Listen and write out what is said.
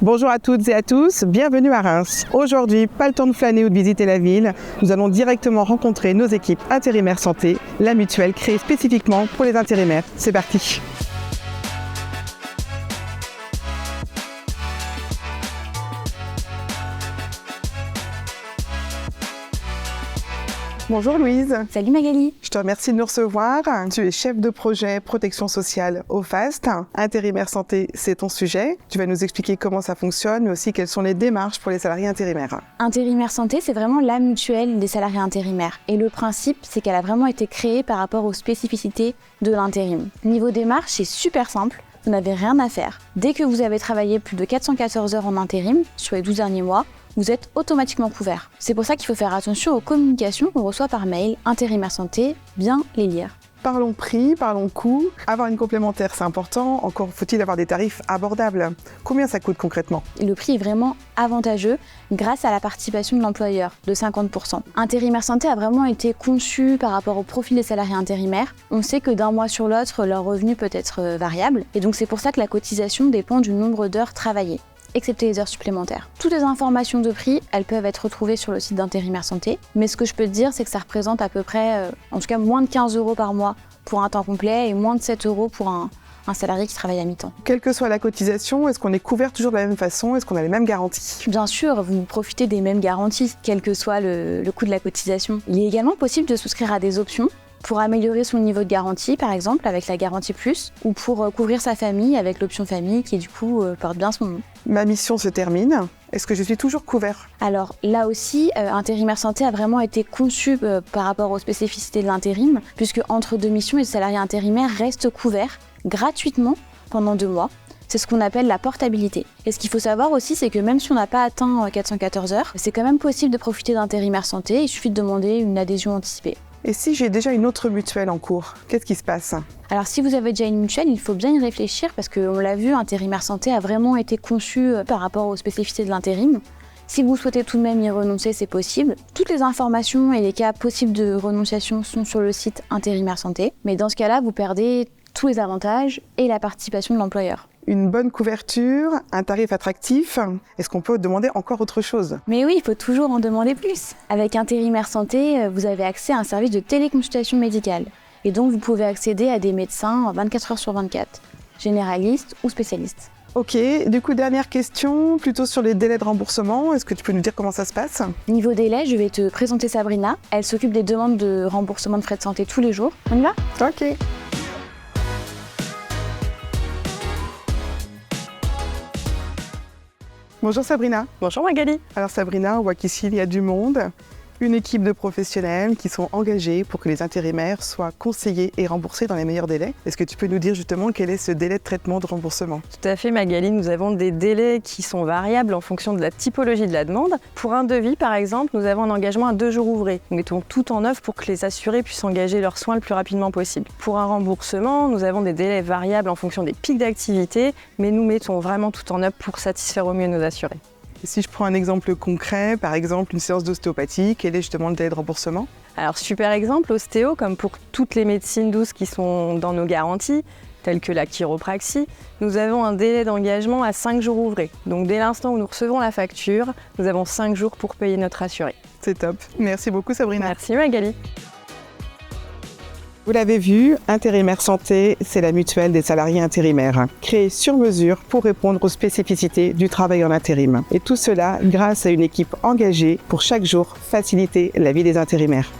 Bonjour à toutes et à tous, bienvenue à Reims. Aujourd'hui, pas le temps de flâner ou de visiter la ville, nous allons directement rencontrer nos équipes intérimaires santé, la mutuelle créée spécifiquement pour les intérimaires. C'est parti. Bonjour Louise. Salut Magali. Je te remercie de nous recevoir. Tu es chef de projet protection sociale au FAST. Intérimaire santé, c'est ton sujet. Tu vas nous expliquer comment ça fonctionne, mais aussi quelles sont les démarches pour les salariés intérimaires. Intérimaire santé, c'est vraiment la mutuelle des salariés intérimaires. Et le principe, c'est qu'elle a vraiment été créée par rapport aux spécificités de l'intérim. Niveau démarche, c'est super simple. Vous n'avez rien à faire. Dès que vous avez travaillé plus de 414 heures en intérim sur les 12 derniers mois, vous êtes automatiquement couvert. C'est pour ça qu'il faut faire attention aux communications qu'on reçoit par mail. Intérimaire santé, bien les lire. Parlons prix, parlons coût. Avoir une complémentaire, c'est important. Encore faut-il avoir des tarifs abordables. Combien ça coûte concrètement ? Le prix est vraiment avantageux grâce à la participation de l'employeur de 50%. Intérimaire santé a vraiment été conçu par rapport au profil des salariés intérimaires. On sait que d'un mois sur l'autre, leur revenu peut être variable. Et donc c'est pour ça que la cotisation dépend du nombre d'heures travaillées, excepté les heures supplémentaires. Toutes les informations de prix, elles peuvent être retrouvées sur le site d'Intérimaire Santé, mais ce que je peux te dire, c'est que ça représente à peu près, en tout cas moins de 15 € par mois pour un temps complet et moins de 7 € pour un salarié qui travaille à mi-temps. Quelle que soit la cotisation, est-ce qu'on est couvert toujours de la même façon ? Est-ce qu'on a les mêmes garanties ? Bien sûr, vous profitez des mêmes garanties, quel que soit le coût de la cotisation. Il est également possible de souscrire à des options pour améliorer son niveau de garantie, par exemple, avec la garantie plus, ou pour couvrir sa famille avec l'option famille qui, du coup, porte bien son nom. Ma mission se termine. Est-ce que je suis toujours couvert ? Alors là aussi, Intérimaire Santé a vraiment été conçu par rapport aux spécificités de l'intérim, puisque entre deux missions, les salariés intérimaires restent couverts gratuitement pendant 2 mois. C'est ce qu'on appelle la portabilité. Et ce qu'il faut savoir aussi, c'est que même si on n'a pas atteint 414 heures, c'est quand même possible de profiter d'Intérimaire Santé. Il suffit de demander une adhésion anticipée. Et si j'ai déjà une autre mutuelle en cours, qu'est-ce qui se passe ? Alors si vous avez déjà une mutuelle, il faut bien y réfléchir parce qu'on l'a vu, Intérimaire Santé a vraiment été conçu par rapport aux spécificités de l'intérim. Si vous souhaitez tout de même y renoncer, c'est possible. Toutes les informations et les cas possibles de renonciation sont sur le site Intérimaire Santé. Mais dans ce cas-là, vous perdez tous les avantages et la participation de l'employeur. Une bonne couverture, un tarif attractif, est-ce qu'on peut demander encore autre chose ? Mais oui, il faut toujours en demander plus. Avec Intérimaire Santé, vous avez accès à un service de téléconsultation médicale. Et donc, vous pouvez accéder à des médecins 24 heures sur 24, généralistes ou spécialistes. Ok, du coup, dernière question, plutôt sur les délais de remboursement. Est-ce que tu peux nous dire comment ça se passe ? Niveau délai, je vais te présenter Sabrina. Elle s'occupe des demandes de remboursement de frais de santé tous les jours. On y va ? Ok. Bonjour Sabrina. Bonjour Magali. Alors Sabrina, on voit qu'ici il y a du monde, une équipe de professionnels qui sont engagés pour que les intérimaires soient conseillés et remboursés dans les meilleurs délais. Est-ce que tu peux nous dire justement quel est ce délai de traitement de remboursement ? Tout à fait Magali, nous avons des délais qui sont variables en fonction de la typologie de la demande. Pour un devis par exemple, nous avons un engagement à 2 jours ouvrés. Nous mettons tout en œuvre pour que les assurés puissent engager leurs soins le plus rapidement possible. Pour un remboursement, nous avons des délais variables en fonction des pics d'activité, mais nous mettons vraiment tout en œuvre pour satisfaire au mieux nos assurés. Et si je prends un exemple concret, par exemple une séance d'ostéopathie, quel est justement le délai de remboursement ? Alors super exemple, ostéo, comme pour toutes les médecines douces qui sont dans nos garanties, telles que la chiropraxie, nous avons un délai d'engagement à 5 jours ouvrés. Donc dès l'instant où nous recevons la facture, nous avons 5 jours pour payer notre assuré. C'est top. Merci beaucoup Sabrina. Merci Magali. Vous l'avez vu, Intérimaire Santé, c'est la mutuelle des salariés intérimaires, créée sur mesure pour répondre aux spécificités du travail en intérim. Et tout cela grâce à une équipe engagée pour chaque jour faciliter la vie des intérimaires.